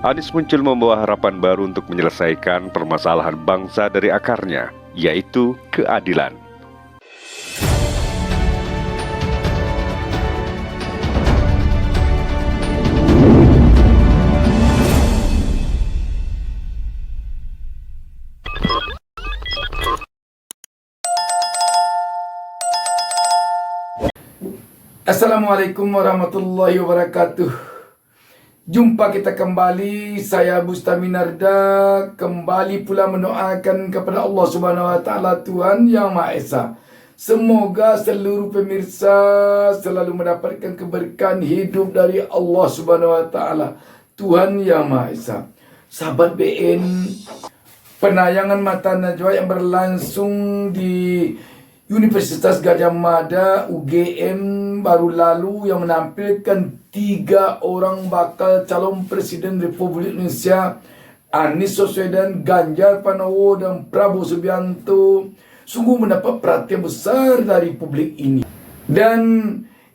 Anies muncul membawa harapan baru untuk menyelesaikan permasalahan bangsa dari akarnya, yaitu keadilan. Assalamualaikum warahmatullahi wabarakatuh. Jumpa kita kembali, saya Bustami Narda, kembali pula mendoakan kepada Allah Subhanahu wa taala, Tuhan Yang Maha Esa. Semoga seluruh pemirsa selalu mendapatkan keberkahan hidup dari Allah Subhanahu wa taala, Tuhan Yang Maha Esa. Sahabat BN, penayangan Mata Najwa yang berlangsung di Universitas Gadjah Mada UGM baru lalu yang menampilkan 3 orang bakal calon Presiden Republik Indonesia, Anies Baswedan, Ganjar Pranowo, dan Prabowo Subianto, sungguh mendapat perhatian besar dari publik ini. Dan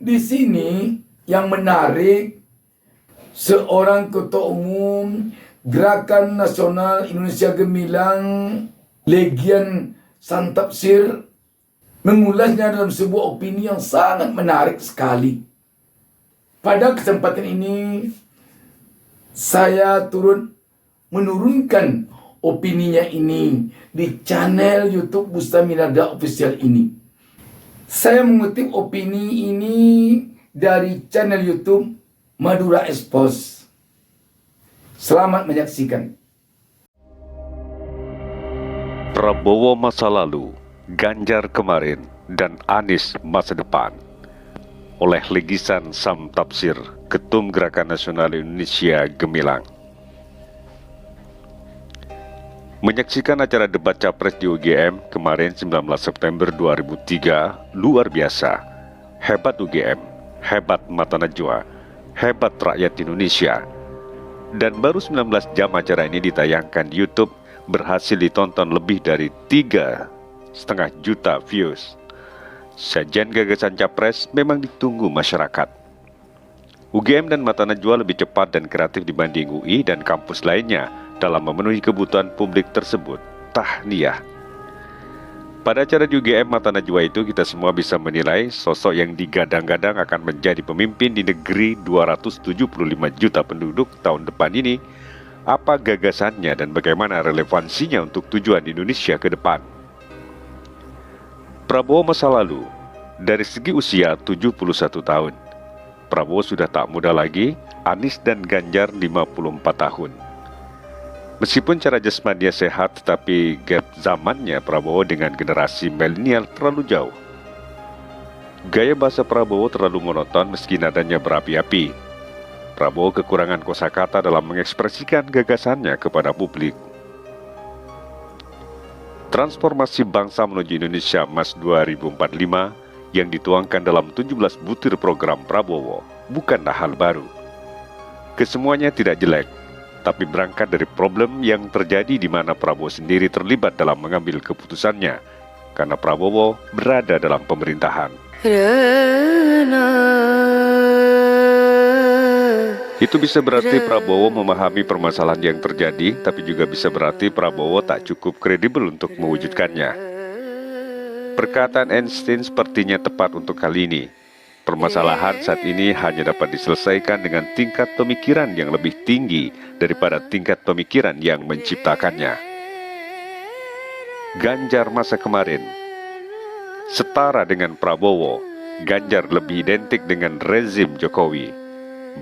di sini yang menarik, seorang ketua umum Gerakan Nasional Indonesia Gemilang, Legian Santapsir, mengulasnya dalam sebuah opini yang sangat menarik sekali. Pada kesempatan ini, saya turut menurunkan opininya ini di channel YouTube Bustami Narda Official ini. Saya mengutip opini ini dari channel YouTube Madura Expose. Selamat menyaksikan. Prabowo masa lalu, Ganjar kemarin, dan Anies masa depan, oleh Legisan Samtapsir, Ketum Gerakan Nasional Indonesia Gemilang. Menyaksikan acara debat Capres di UGM kemarin 19 September 2003, luar biasa. Hebat UGM, hebat Mata Najwa, hebat rakyat Indonesia. Dan baru 19 jam acara ini ditayangkan di YouTube, berhasil ditonton lebih dari 3,5 juta views. Sajian gagasan Capres memang ditunggu masyarakat. UGM dan Mata Najwa lebih cepat dan kreatif dibanding UI dan kampus lainnya dalam memenuhi kebutuhan publik tersebut. Tahniah. Pada acara di UGM Mata Najwa itu, kita semua bisa menilai sosok yang digadang-gadang akan menjadi pemimpin di negeri 275 juta penduduk tahun depan ini. Apa gagasannya dan bagaimana relevansinya untuk tujuan Indonesia ke depan? Prabowo masa lalu, dari segi usia 71 tahun. Prabowo sudah tak muda lagi, Anies dan Ganjar 54 tahun. Meskipun cara jasmaninya sehat, tetapi gap zamannya Prabowo dengan generasi milenial terlalu jauh. Gaya bahasa Prabowo terlalu monoton meski nadanya berapi-api. Prabowo kekurangan kosakata dalam mengekspresikan gagasannya kepada publik. Transformasi bangsa menuju Indonesia Emas 2045 yang dituangkan dalam 17 butir program Prabowo bukanlah hal baru. Kesemuanya tidak jelek, tapi berangkat dari problem yang terjadi di mana Prabowo sendiri terlibat dalam mengambil keputusannya, karena Prabowo berada dalam pemerintahan. Itu bisa berarti Prabowo memahami permasalahan yang terjadi, tapi juga bisa berarti Prabowo tak cukup kredibel untuk mewujudkannya. Perkataan Einstein sepertinya tepat untuk kali ini. Permasalahan saat ini hanya dapat diselesaikan dengan tingkat pemikiran yang lebih tinggi daripada tingkat pemikiran yang menciptakannya. Ganjar masa kemarin setara dengan Prabowo. Ganjar lebih identik dengan rezim Jokowi,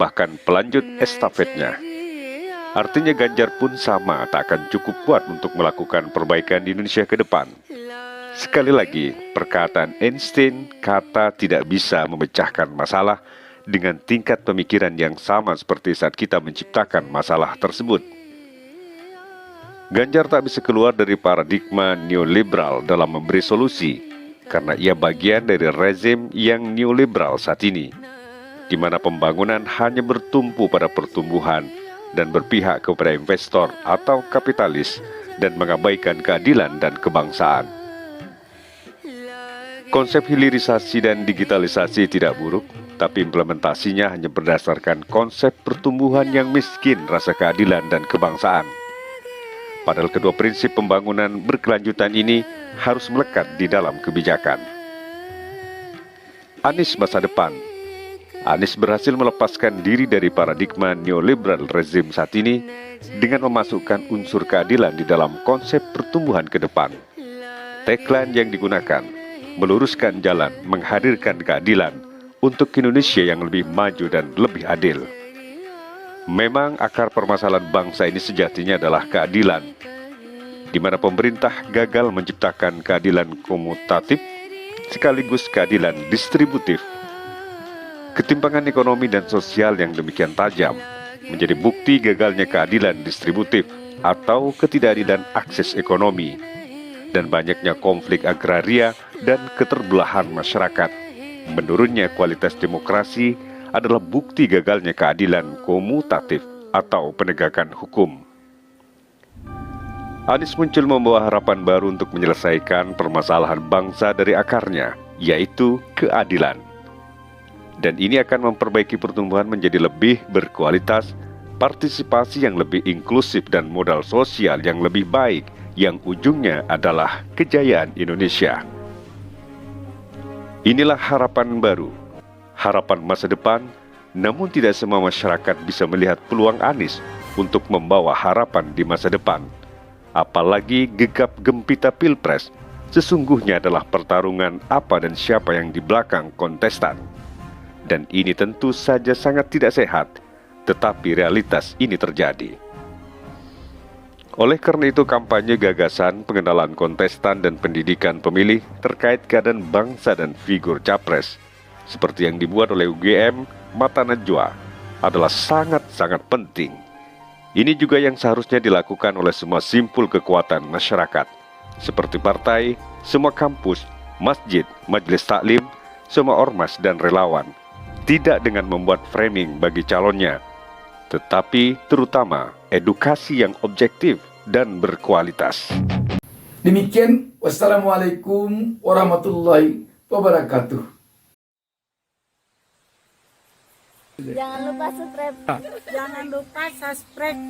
bahkan pelanjut estafetnya. Artinya Ganjar pun sama tak akan cukup kuat untuk melakukan perbaikan di Indonesia ke depan. Sekali lagi, perkataan Einstein, kata tidak bisa memecahkan masalah dengan tingkat pemikiran yang sama seperti saat kita menciptakan masalah tersebut. Ganjar tak bisa keluar dari paradigma neoliberal dalam memberi solusi, karena ia bagian dari rezim yang neoliberal saat ini, di mana pembangunan hanya bertumpu pada pertumbuhan dan berpihak kepada investor atau kapitalis dan mengabaikan keadilan dan kebangsaan. Konsep hilirisasi dan digitalisasi tidak buruk, tapi implementasinya hanya berdasarkan konsep pertumbuhan yang miskin rasa keadilan dan kebangsaan. Padahal kedua prinsip pembangunan berkelanjutan ini harus melekat di dalam kebijakan. Anies masa depan. Anies berhasil melepaskan diri dari paradigma neoliberal rezim saat ini dengan memasukkan unsur keadilan di dalam konsep pertumbuhan ke depan. Tagline yang digunakan, meluruskan jalan, menghadirkan keadilan untuk Indonesia yang lebih maju dan lebih adil. Memang akar permasalahan bangsa ini sejatinya adalah keadilan, di mana pemerintah gagal menciptakan keadilan komutatif sekaligus keadilan distributif. Ketimpangan ekonomi dan sosial yang demikian tajam menjadi bukti gagalnya keadilan distributif atau ketidakadilan akses ekonomi, dan banyaknya konflik agraria dan keterbelahan masyarakat. Menurunnya kualitas demokrasi adalah bukti gagalnya keadilan komutatif atau penegakan hukum. Anies muncul membawa harapan baru untuk menyelesaikan permasalahan bangsa dari akarnya, yaitu keadilan. Dan ini akan memperbaiki pertumbuhan menjadi lebih berkualitas, partisipasi yang lebih inklusif dan modal sosial yang lebih baik, yang ujungnya adalah kejayaan Indonesia. Inilah harapan baru, harapan masa depan, namun tidak semua masyarakat bisa melihat peluang Anies untuk membawa harapan di masa depan. Apalagi gegap gempita Pilpres sesungguhnya adalah pertarungan apa dan siapa yang di belakang kontestan. Dan ini tentu saja sangat tidak sehat, tetapi realitas ini terjadi. Oleh karena itu, kampanye gagasan, pengenalan kontestan dan pendidikan pemilih terkait keadaan bangsa dan figur capres, seperti yang dibuat oleh UGM Mata Najwa, adalah sangat-sangat penting. Ini juga yang seharusnya dilakukan oleh semua simpul kekuatan masyarakat, seperti partai, semua kampus, masjid, majelis taklim, semua ormas dan relawan. Tidak dengan membuat framing bagi calonnya, tetapi terutama edukasi yang objektif dan berkualitas. Demikian, wassalamualaikum warahmatullahi wabarakatuh. Jangan lupa subscribe. Jangan lupa subscribe.